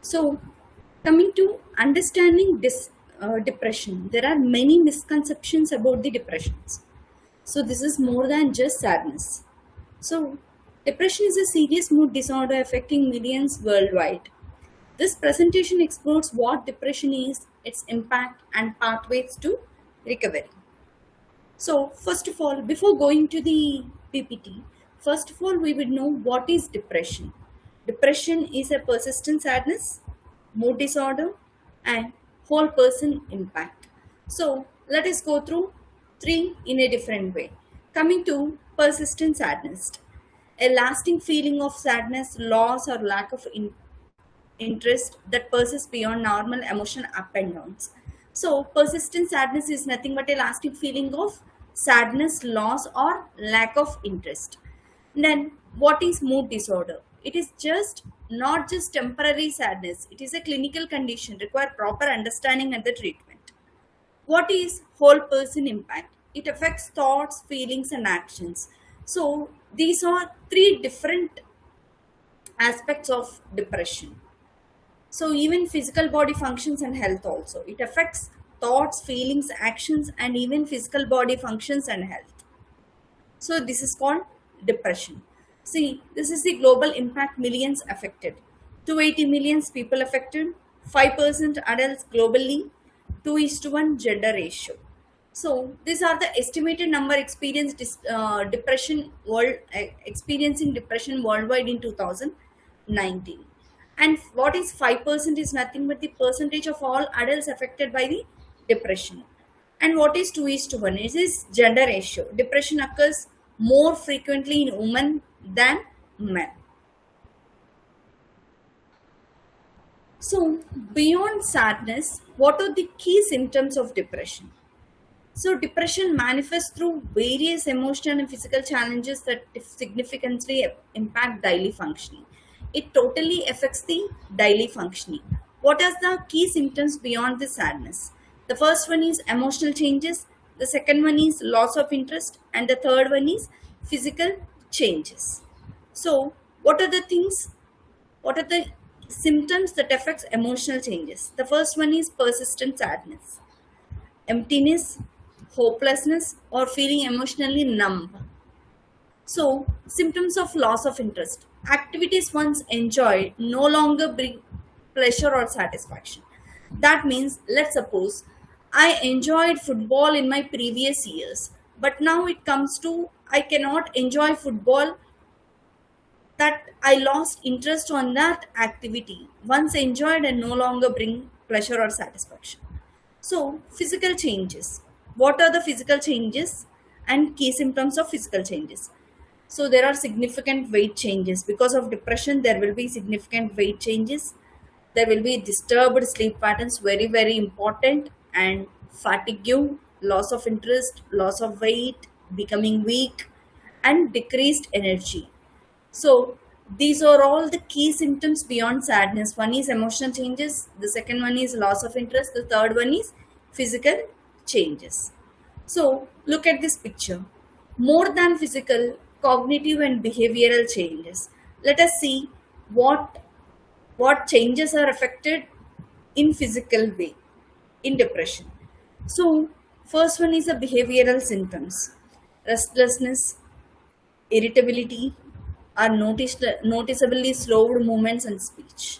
So, coming to understanding depression, there are many misconceptions about the depressions. So, this is more than just sadness. So, depression is a serious mood disorder affecting millions worldwide. This presentation explores what depression is, its impact, and pathways to recovery. So, first of all, before going to the PPT, first of all, we would know what is depression. Depression is a persistent sadness, mood disorder, and whole person impact. So, let us go through three in a different way. Coming to persistent sadness, a lasting feeling of sadness, loss, or lack of interest that persists beyond normal emotional up and downs. So, persistent sadness is nothing but a lasting feeling of sadness, loss, or lack of interest. Then, what is mood disorder? It is just not just temporary sadness, it is a clinical condition, require proper understanding and the treatment. What is whole person impact? It affects thoughts, feelings, and actions. So, these are three different aspects of depression. So even physical body functions and health also. It affects thoughts, feelings, actions, and even physical body functions and health. So this is called depression. See, this is the global impact, millions affected. 280 millions people affected, 5% adults globally, 2 is to 1 gender ratio. So these are the estimated number experiencing depression worldwide in 2019. And what is 5% is nothing but the percentage of all adults affected by the depression. And what is 2 is to 1? It is gender ratio. Depression occurs more frequently in women than men. So, beyond sadness, what are the key symptoms of depression? So, depression manifests through various emotional and physical challenges that significantly impact daily functioning. It totally affects the daily functioning. What are the key symptoms beyond the sadness? The first one is emotional changes, the second one is loss of interest, and the third one is physical changes. So, what are the things? What are the symptoms that affects emotional changes? The first one is persistent sadness, emptiness, hopelessness, or feeling emotionally numb. So, symptoms of loss of interest. Activities once enjoyed no longer bring pleasure or satisfaction. That means, let's suppose I enjoyed football in my previous years, but now it comes to I cannot enjoy football, that I lost interest on that activity once enjoyed and no longer bring pleasure or satisfaction. So, physical changes. What are the physical changes and key symptoms of physical changes? So, there are significant weight changes. Because of depression, there will be significant weight changes. There will be disturbed sleep patterns, very, very important, and fatigue, loss of interest, loss of weight, becoming weak, and decreased energy. So, these are all the key symptoms beyond sadness. One is emotional changes, the second one is loss of interest, the third one is physical changes. So, look at this picture. More than physical, cognitive and behavioral changes. Let us see what changes are affected in physical way in depression. So, first one is the behavioral symptoms. Restlessness, irritability, are noticeably slowed movements and speech.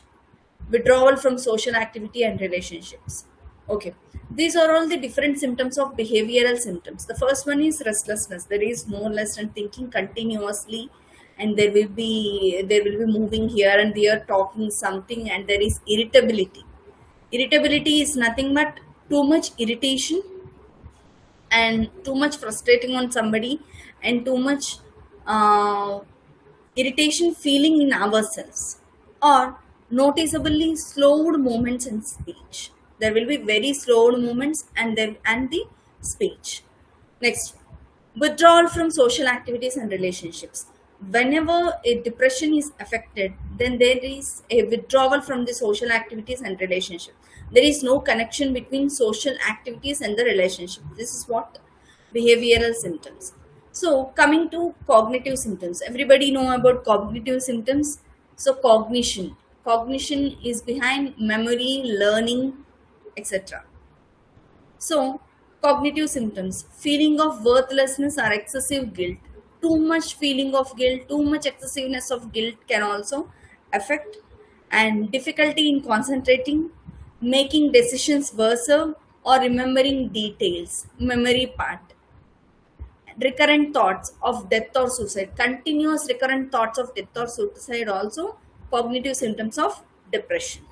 Withdrawal from social activity and relationships. Okay, these are all the different symptoms of behavioral symptoms. The first one is restlessness. There is no less than thinking continuously, and there will be moving here and there, talking something, and there is irritability. Irritability is nothing but too much irritation and too much frustrating on somebody, and too much uh, irritation feeling in ourselves, or noticeably slowed movements in speech. There will be very slowed movements and the speech. Next, withdrawal from social activities and relationships. Whenever a depression is affected, then there is a withdrawal from the social activities and relationship. There is no connection between social activities and the relationship. This is what behavioral symptoms. So coming to cognitive symptoms, everybody know about cognitive symptoms. So cognition, cognition is behind memory, learning, etc. So, cognitive symptoms, feeling of worthlessness or excessive guilt. Too much feeling of guilt, too much excessiveness of guilt can also affect, and difficulty in concentrating, making decisions worse, or remembering details, memory part. Recurrent thoughts of death or suicide, continuous recurrent thoughts of death or suicide, also cognitive symptoms of depression.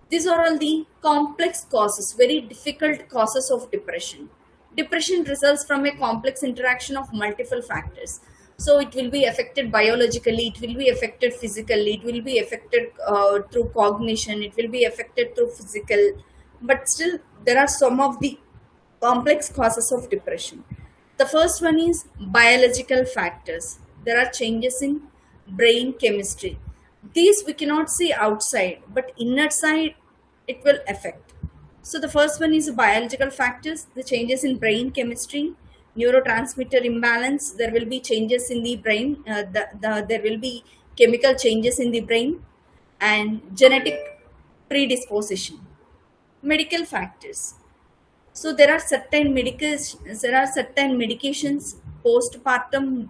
These are all the complex causes, very difficult causes of depression. Depression results from a complex interaction of multiple factors. So it will be affected biologically, it will be affected physically, it will be affected through cognition, it will be affected through physical. But still, there are some of the complex causes of depression. The first one is biological factors. There are changes in brain chemistry. These we cannot see outside, but inner side it will affect. So the first one is biological factors, the changes in brain chemistry, neurotransmitter imbalance. There will be changes in the brain. There will be chemical changes in the brain, and genetic predisposition. Medical factors. So there are certain medications, postpartum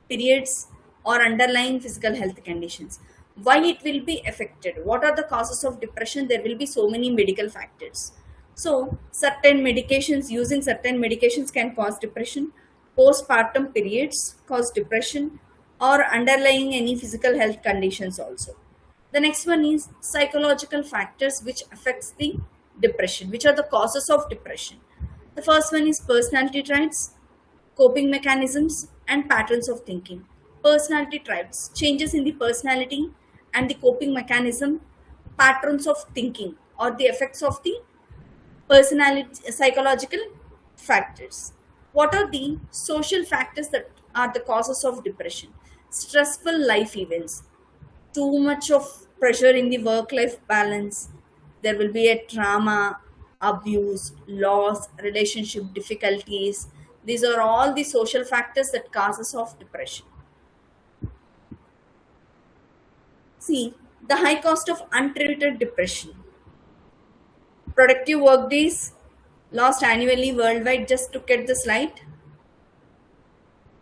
periods, or underlying physical health conditions. Why it will be affected? What are the causes of depression? There will be so many medical factors. So certain medications, using certain medications can cause depression. Postpartum periods cause depression, or underlying any physical health conditions also. The next one is psychological factors which affects the depression. Which are the causes of depression? The first one is personality traits, coping mechanisms, and patterns of thinking. Personality traits, changes in the personality and the coping mechanism, patterns of thinking, or the effects of the personality, psychological factors. What are the social factors that are the causes of depression? Stressful life events, too much of pressure in the work life balance, there will be a trauma, abuse, loss, relationship difficulties. These are all the social factors that causes of depression. See, the high cost of untreated depression. Productive work days lost annually worldwide. Just look at the slide.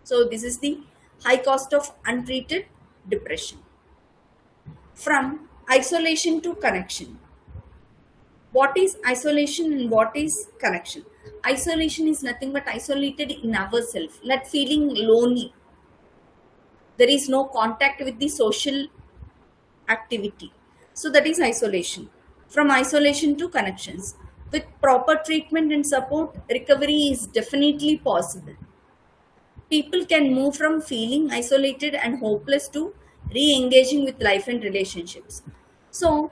So this is the high cost of untreated depression. From isolation to connection. What is isolation and what is connection? Isolation is nothing but isolated in ourselves, like feeling lonely. There is no contact with the social activity. So that is isolation. From isolation to connections. With proper treatment and support, recovery is definitely possible. People can move from feeling isolated and hopeless to re-engaging with life and relationships. So,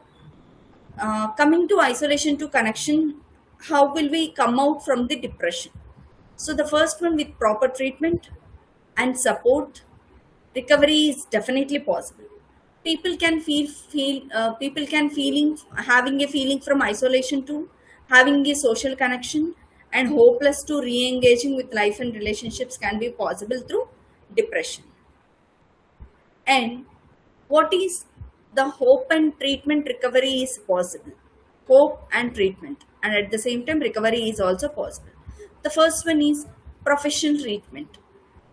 coming to isolation to connection, how will we come out from the depression? So the first one, with proper treatment and support, recovery is definitely possible. People can people can feeling having a feeling from isolation to having a social connection, and hopeless to re-engaging with life and relationships can be possible through depression. And what is the hope and treatment? Recovery is possible. Hope and treatment, and at the same time recovery is also possible. The first one is professional treatment.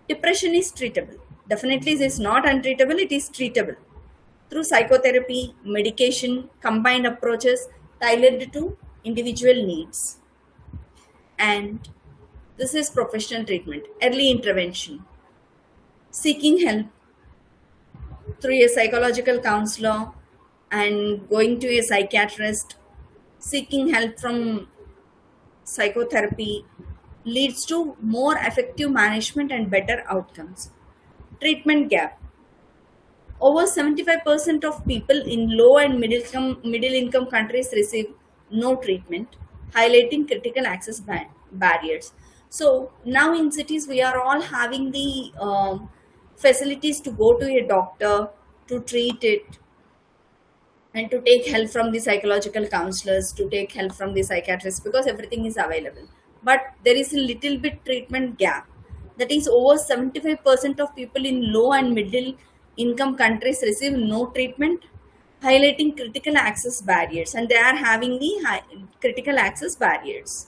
Depression is treatable. Definitely it is not untreatable, it is treatable through psychotherapy, medication, combined approaches tailored to individual needs. And this is professional treatment. Early intervention, seeking help through a psychological counselor and going to a psychiatrist, seeking help from psychotherapy leads to more effective management and better outcomes. Treatment gap. Over 75% of people in low and middle income countries receive no treatment, highlighting critical access barriers. So now in cities, we are all having the facilities to go to a doctor to treat it, and to take help from the psychological counselors, to take help from the psychiatrists, because everything is available. But there is a little bit treatment gap. That is, over 75% of people in low and middle income countries receive no treatment, highlighting critical access barriers, and they are having the critical access barriers.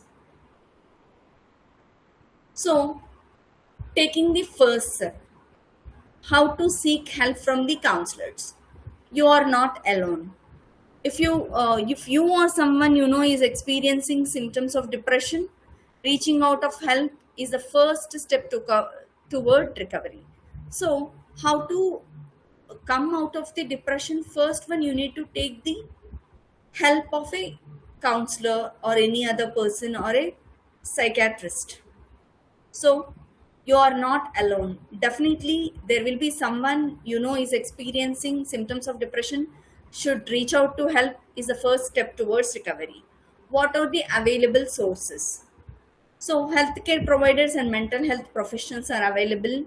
So, taking the first step, how to seek help from the counselors. You are not alone. If you or someone you know is experiencing symptoms of depression, reaching out of help is the first step toward recovery. So, how to come out of the depression? First one, you need to take the help of a counselor or any other person or a psychiatrist. So you are not alone. Definitely there will be someone you know is experiencing symptoms of depression, should reach out to help is the first step towards recovery. What are the available sources? So healthcare providers and mental health professionals are available.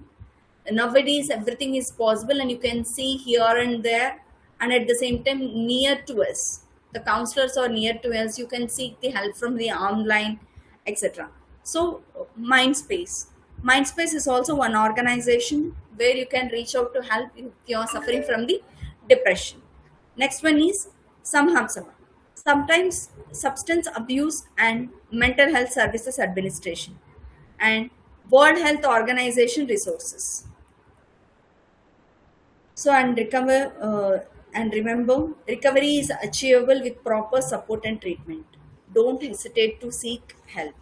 Nowadays everything is possible and you can see here and there, and at the same time near to us. The counselors are near to us. You can seek the help from the online, etc. So Mindspace. Mindspace is also one organization where you can reach out to help if you are suffering from the depression. Next one is Samhamsama. Sometimes substance abuse and mental health services administration, and World Health Organization resources. So and remember, recovery is achievable with proper support and treatment. Don't hesitate to seek help.